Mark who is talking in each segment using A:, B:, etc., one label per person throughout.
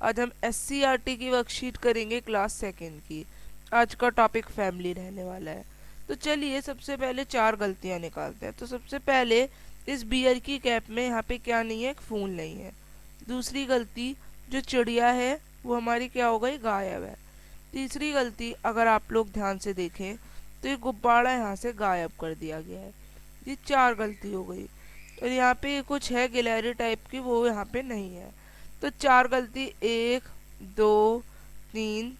A: आज हम SCRT की वर्कशीट करेंगे क्लास सेकेंड की। आज का टॉपिक फैमिली रहने वाला है। तो चलिए सबसे पहले चार गलतियां निकालते हैं। तो सबसे पहले इस बियर की कैप में यहाँ पे क्या नहीं है, एक फूल नहीं है। दूसरी गलती, जो चिड़िया है वो हमारी क्या हो गई, गायब है। तीसरी गलती, अगर आप लोग ध्यान से देखें तो ये गुब्बारा यहाँ से गायब कर दिया गया है। ये चार गलती हो गई। और यहाँ पे कुछ है गिलहरी टाइप की, वो यहाँ पे नहीं है। तो चार गलती, एक, दो, तीन,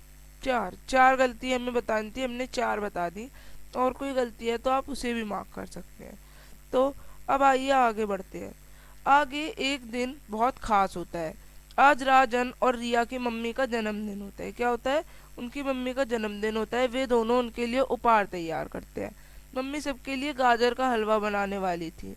A: चार। चार गलती हमें बतानी थी, हमने चार बता दी। और कोई गलती है तो आप उसे भी मार्क कर सकते हैं। तो अब आइए आगे बढ़ते हैं। आगे एक दिन बहुत खास होता है। आज राजन और रिया की मम्मी का जन्मदिन होता है। क्या होता है, उनकी मम्मी का जन्मदिन होता है। वे दोनों उनके लिए उपहार तैयार करते हैं। मम्मी सबके लिए गाजर का हलवा बनाने वाली थी।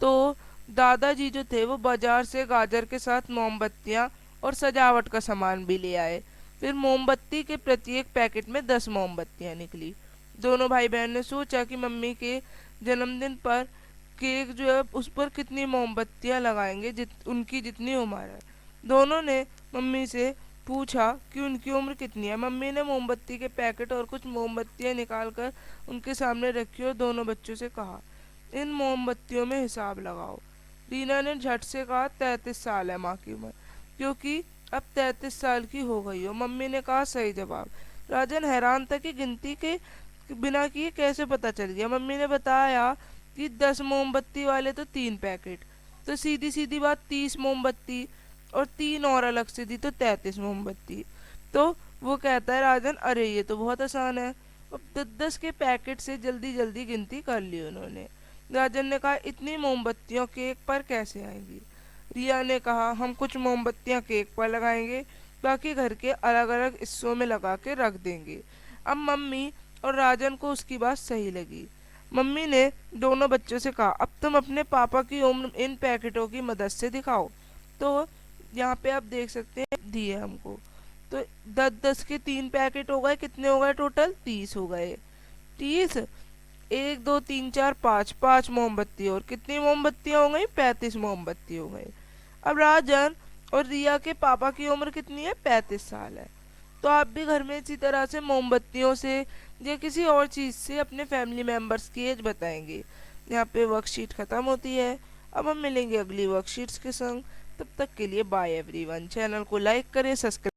A: तो दादाजी जो थे वो बाजार से गाजर के साथ मोमबत्तियां और सजावट का सामान भी ले आए। फिर मोमबत्ती के प्रत्येक पैकेट में 10 मोमबत्तियां निकली। दोनों भाई बहन ने सोचा कि मम्मी के जन्मदिन पर केक जो है उस पर कितनी मोमबत्तियां लगाएंगे, उनकी जितनी उम्र है। दोनों ने मम्मी से पूछा कि उनकी उम्र कितनी है। मम्मी ने मोमबत्ती के पैकेट और कुछ मोमबत्तियां निकालकर उनके सामने रखी और दोनों बच्चों से कहा, इन मोमबत्तियों में हिसाब लगाओ। रीना ने झट से कहा, 33 साल है माँ की उम्र, क्योंकि अब 33 साल की हो गई हो। मम्मी ने कहा, सही जवाब। राजन हैरान था कि गिनती के बिना किए कैसे पता चल गया। मम्मी ने बताया कि 10 मोमबत्ती वाले तो 3 पैकेट, तो सीधी सीधी बात 30 मोमबत्ती, और 3 और अलग से दी तो 33 मोमबत्ती। तो वो कहता है राजन, अरे ये तो बहुत आसान है। अब 10-10 के पैकेट से जल्दी जल्दी गिनती कर ली उन्होंने। राजन ने कहा, इतनी मोमबत्तियों केक पर कैसे आएंगी। रिया ने कहा, हम कुछ मोमबत्तियां केक पर लगाएंगे, बाकी घर के अलग अलग हिस्सों में लगा के रख देंगे। अब मम्मी और राजन को उसकी बात सही लगी। मम्मी ने दोनों बच्चों से कहा, अब तुम अपने पापा की उम्र इन पैकेटों की मदद से दिखाओ। तो यहाँ पे आप देख सकते हैं दिए हमको। तो 10-10 के 3 पैकेट हो गए, कितने हो गए टोटल, 30 हो गए। 30, 1 2 3 4 5, 5 मोमबत्ती, और कितनी मोमबत्तियां हो गई, 35 मोमबत्ती हो गई। अब राजन और रिया के पापा की उम्र कितनी है, 35 साल है। तो आप भी घर में इसी तरह से मोमबत्तियों से या किसी और चीज़ से अपने फैमिली मेम्बर्स की एज बताएंगे। यहाँ पे वर्कशीट ख़त्म होती है। अब हम मिलेंगे अगली वर्कशीट्स के संग। तब तक के लिए बाय एवरीवन। चैनल को लाइक करें, सब्सक्राइब